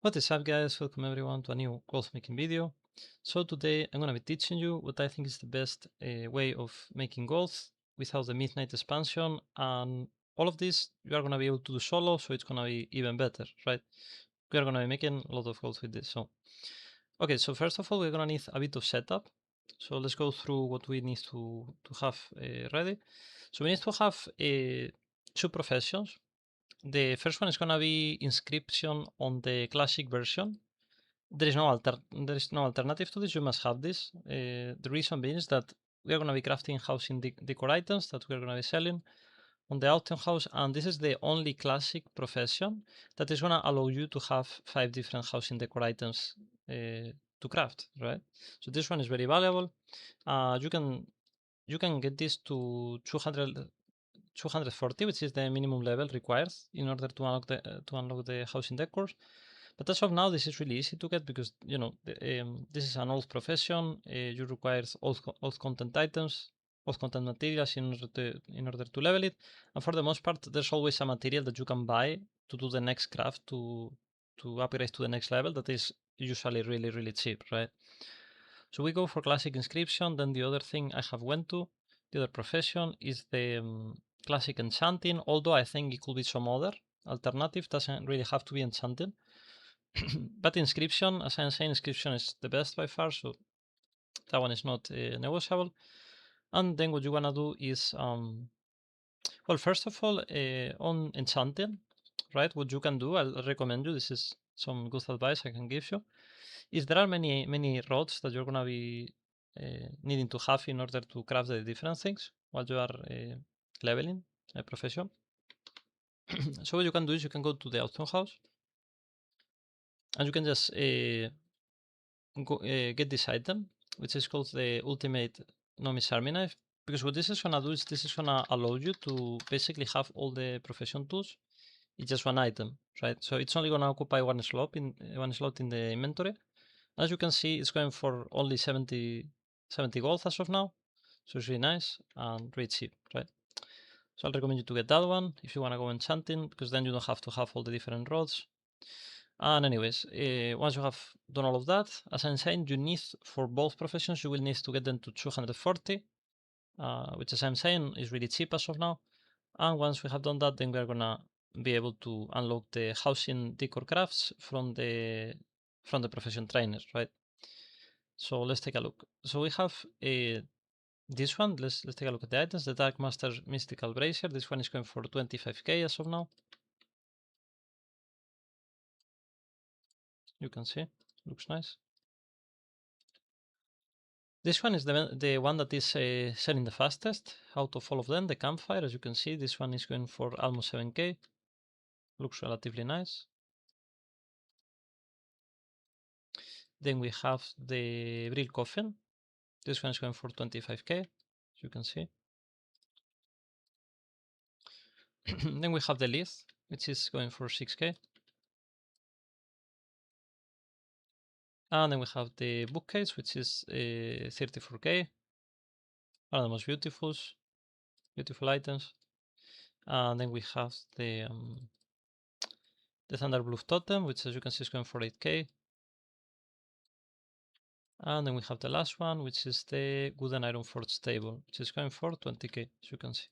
What is up, guys? Welcome everyone to a new gold making video. So today I'm going to be teaching you what I think is the best way of making gold without the midnight expansion, and all of this you are going to be able to do solo, so it's going to be even better, right? We are going to be making a lot of gold with this. So okay, so first of all we're going to need a bit of setup. So let's go through what we need to have ready. So we need to have two professions. The first one is going to be inscription on the classic version. There is no alternative to this. You must have this. The reason being is that we are going to be crafting housing decor items that we are going to be selling on the auction house, and this is the only classic profession that is going to allow you to have 5 different housing decor items to craft, right? So this one is very valuable. You can get this to 240, which is the minimum level required in order to unlock the housing decors. But as of now, this is really easy to get because this is an old profession. You require old content items, old content materials in order to level it. And for the most part, there's always a material that you can buy to do the next craft to upgrade to the next level that is usually really really cheap, right? So we go for classic inscription. Then the other thing I have went to, the other profession, is the classic enchanting. Although I think it could be some other alternative, doesn't really have to be enchanting. But inscription, as I'm saying, inscription is the best by far, so that one is not negotiable. And then what you wanna do is, well, first of all, on enchanting, right? What you can do, I'll recommend you. This is some good advice I can give you. Is there are many rods that you're gonna be needing to have in order to craft the different things while you are leveling a profession. So what you can do is you can go to the auction house and you can just get this item, which is called the Ultimate Nomis Army Knife. Because what this is gonna do is this is gonna allow you to basically have all the profession tools in just one item, right? So it's only gonna occupy one slot in the inventory. As you can see, it's going for only 70 gold as of now. So it's really nice and really cheap, right? So I'll recommend you to get that one if you want to go enchanting, because then you don't have to have all the different rods. And anyways, once you have done all of that, as I'm saying, you need, for both professions, you will need to get them to 240, which as I'm saying is really cheap as of now. And once we have done that, then we are gonna be able to unlock the housing decor crafts from the profession trainers, right? So let's take a look. So we have this one. Let's take a look at the items. The Dark Master Mystical Brazier. This one is going for 25k as of now. You can see, looks nice. This one is the one that is selling the fastest out of all of them. The Campfire, as you can see, this one is going for almost 7k. Looks relatively nice. Then we have the Brill Coffin. This one is going for 25k, as you can see. Then we have the Leaf, which is going for 6k. And then we have the Bookcase, which is 34k. One of the most beautiful items. And then we have the Thunderbluff Totem, which as you can see is going for 8k. And then we have the last one, which is the Wooden Iron Forge Table, which is going for 20k, as you can see.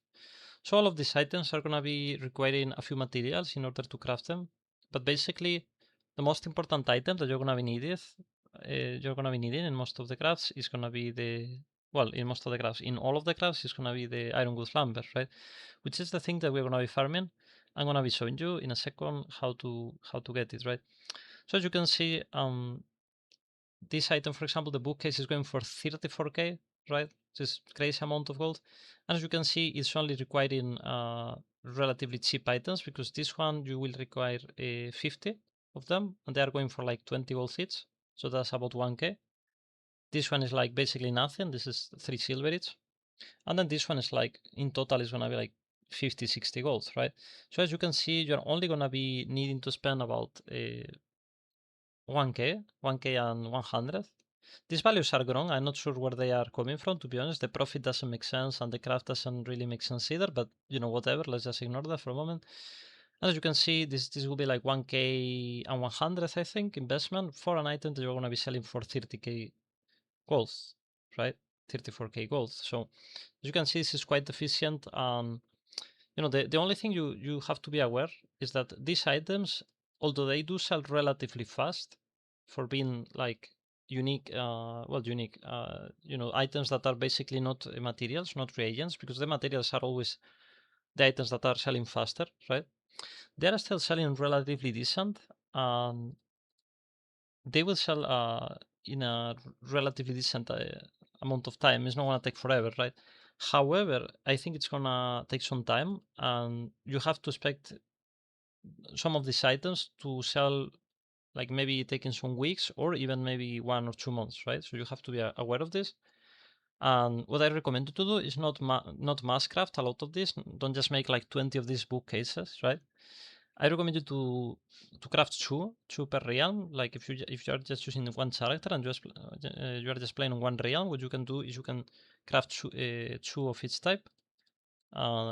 So all of these items are going to be requiring a few materials in order to craft them. But basically, the most important item that you're going to be needing in most of the crafts is going to be in all of the crafts is going to be the Ironwood Lumber, right? Which is the thing that we're going to be farming. I'm going to be showing you in a second how to get it, right? So as you can see, this item, for example, the bookcase is going for 34k, right? Just crazy amount of gold. And as you can see, it's only requiring relatively cheap items, because this one you will require 50 of them, and they are going for like 20 gold each. So that's about 1k. This one is like basically nothing. This is 3 silver each. And then this one is like, in total, is gonna be like 50, 60 gold, right? So as you can see, you're only gonna be needing to spend about 1k and 100. These values are wrong. I'm not sure where they are coming from, to be honest. The profit doesn't make sense and the craft doesn't really make sense either, but whatever, let's just ignore that for a moment. As you can see, this will be like 1K and 100, I think, investment for an item that you're gonna be selling for 30K gold, right? 34K gold. So as you can see, this is quite efficient. And the only thing you have to be aware is that these items, although they do sell relatively fast for being like unique, items that are basically not materials, not reagents, because the materials are always the items that are selling faster, right? They are still selling relatively decent. They will sell in a relatively decent amount of time. It's not gonna take forever, right? However, I think it's gonna take some time, and you have to expect some of these items to sell like maybe taking some weeks or even maybe 1 or 2 months, right? So you have to be aware of this. And what I recommend you to do is not mass craft a lot of this. Don't just make like 20 of these bookcases, right? I recommend you to craft two per realm. Like if you are just using one character and you are just playing on one realm, what you can do is you can craft two of each type.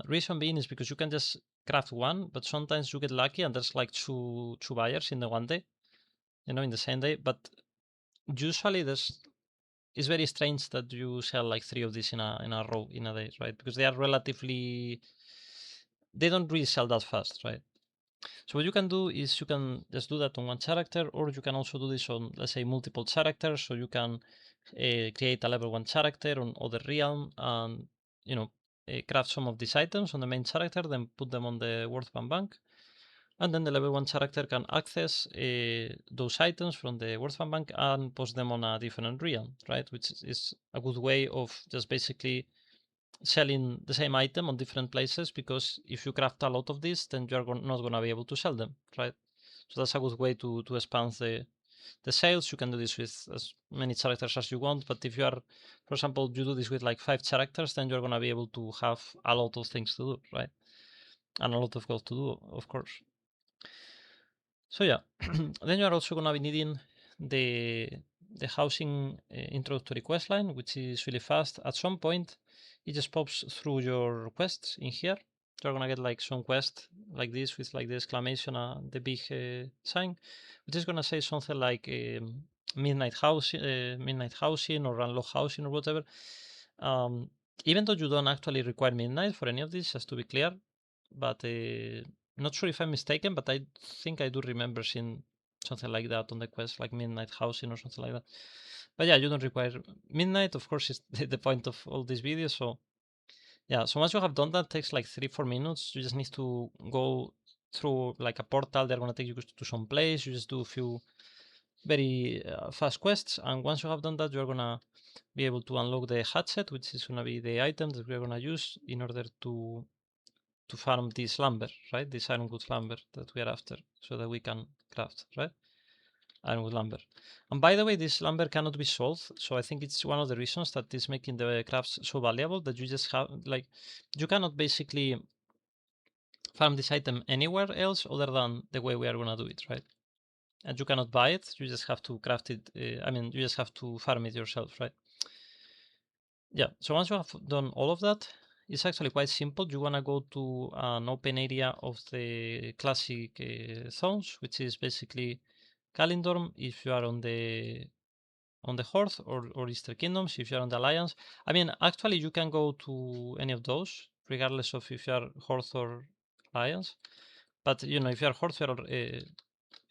Reason being is because you can just craft one, but sometimes you get lucky and there's like two buyers in the one day, in the same day. But usually it's very strange that you sell like three of these in a row in a day, right? Because they don't really sell that fast, right? So what you can do is you can just do that on one character, or you can also do this on, let's say, multiple characters. So you can create a level 1 character on other realm and, craft some of these items on the main character, then put them on the Workbench bank. And then the level 1 character can access those items from the Workbench bank and post them on a different realm, right? Which is a good way of just basically selling the same item on different places, because if you craft a lot of these, then you're not going to be able to sell them, right? So that's a good way to expand the sales. You can do this with as many characters as you want, but if you are, for example, you do this with like 5 characters, then you're going to be able to have a lot of things to do, right? And a lot of gold to do, of course. So yeah, then you are also going to be needing the the housing introductory quest line, which is really fast. At some point, it just pops through your quests in here. You're gonna get like some quest like this with like the exclamation and the big sign, which is gonna say something like midnight housing or unlock housing or whatever. Um, Even though you don't actually require midnight for any of this, just to be clear, but not sure if I'm mistaken, but I think I do remember seeing something like that on the quest, like midnight housing or something like that. But yeah, you don't require midnight. Of course, is the point of all these videos. So yeah, so once you have done that, it takes like 3-4 minutes. You just need to go through like a portal. They're gonna take you to some place. You just do a few very fast quests, and once you have done that, you're gonna be able to unlock the hatchet, which is gonna be the item that we're gonna use in order to farm this lumber, right? This ironwood lumber that we are after, so that we can craft, right? Ironwood lumber. And by the way, this lumber cannot be sold, so I think it's one of the reasons that is making the crafts so valuable, that you just have, like, you cannot basically farm this item anywhere else other than the way we are gonna do it, right? And you cannot buy it, you just have to craft it, you just have to farm it yourself, right? Yeah, so once you have done all of that, it's actually quite simple. You want to go to an open area of the classic zones, which is basically Kalindorm if you are on the Horde, or Easter Kingdoms if you're on the Alliance. I mean, actually, you can go to any of those, regardless of if you are Horde or Alliance. But if you are Horde,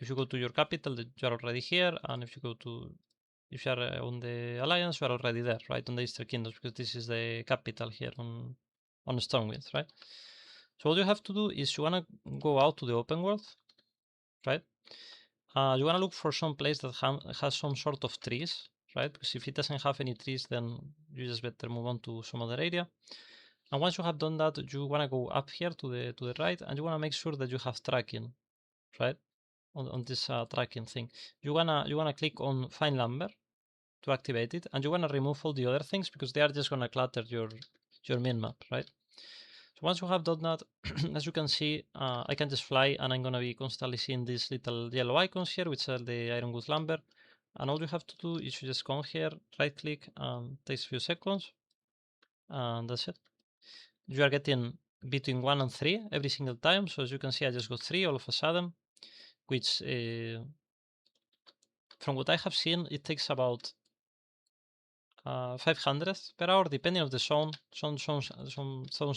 if you go to your capital, you are already here, and if you are on the Alliance, you are already there, right, on the Easter Kingdoms, because this is the capital here on Stormwind, right? So what you have to do is you want to go out to the open world, right? You want to look for some place that has some sort of trees, right? Because if it doesn't have any trees, then you just better move on to some other area. And once you have done that, you want to go up here to the right, and you want to make sure that you have tracking, right? On this tracking thing. You wanna click on find lumber to activate it, and you wanna remove all the other things because they are just gonna clutter your min map, right? So once you have done that, as you can see, I can just fly, and I'm gonna be constantly seeing these little yellow icons here, which are the ironwood lumber. And all you have to do is you just come here, right click, takes a few seconds, and that's it. You are getting between 1 and 3 every single time. So as you can see, I just got 3 all of a sudden, which from what I have seen, it takes about 500 per hour, depending on the zone. Some zones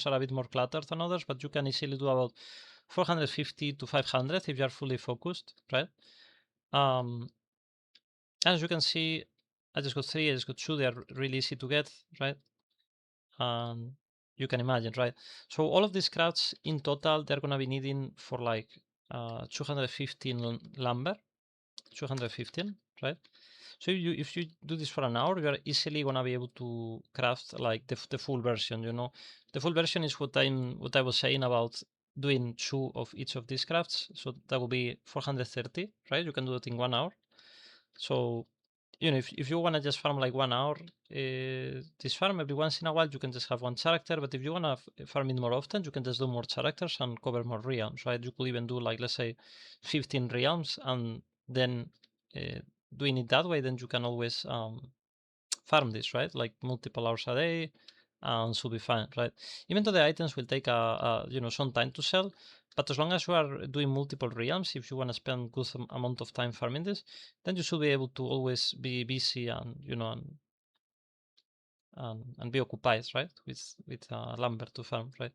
are a bit more cluttered than others, but you can easily do about 450 to 500 if you are fully focused, right? As you can see, I just got 3, I just got 2. They are really easy to get, right? You can imagine, right? So all of these crafts in total, they're gonna be needing for like 215 lumber, 215, right? So if you do this for an hour, you are easily gonna be able to craft like the full version. You know, the full version is what I was saying about doing 2 of each of these crafts. So that will be 430, right? You can do it in 1 hour. So you know, if you want to just farm like 1 hour, this farm every once in a while, you can just have one character. But if you want to farm it more often, you can just do more characters and cover more realms, right? You could even do like, let's say, 15 realms, and then doing it that way, then you can always farm this, right? Like multiple hours a day, and should be fine, right? Even though the items will take some time to sell, but as long as you are doing multiple realms, if you want to spend good amount of time farming this, then you should be able to always be busy and and be occupied, right? With lumber to farm, right?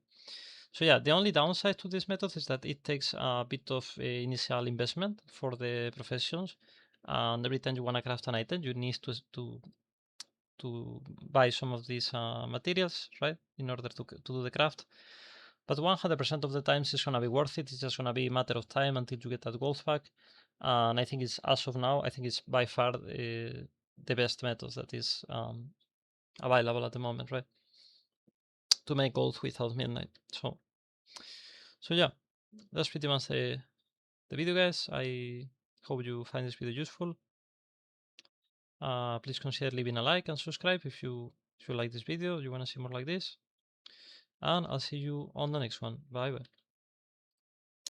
So yeah, the only downside to this method is that it takes a bit of initial investment for the professions, and every time you want to craft an item, you need to buy some of these materials, right, in order to do the craft. But 100% of the times it's gonna be worth it. It's just gonna be a matter of time until you get that gold back. And I think it's, as of now, I think it's by far the best method that is available at the moment, right, to make gold without midnight. So yeah, that's pretty much the video, guys. I hope you find this video useful. Please consider leaving a like and subscribe if you like this video, you want to see more like this, and I'll see you on the next one. Bye bye.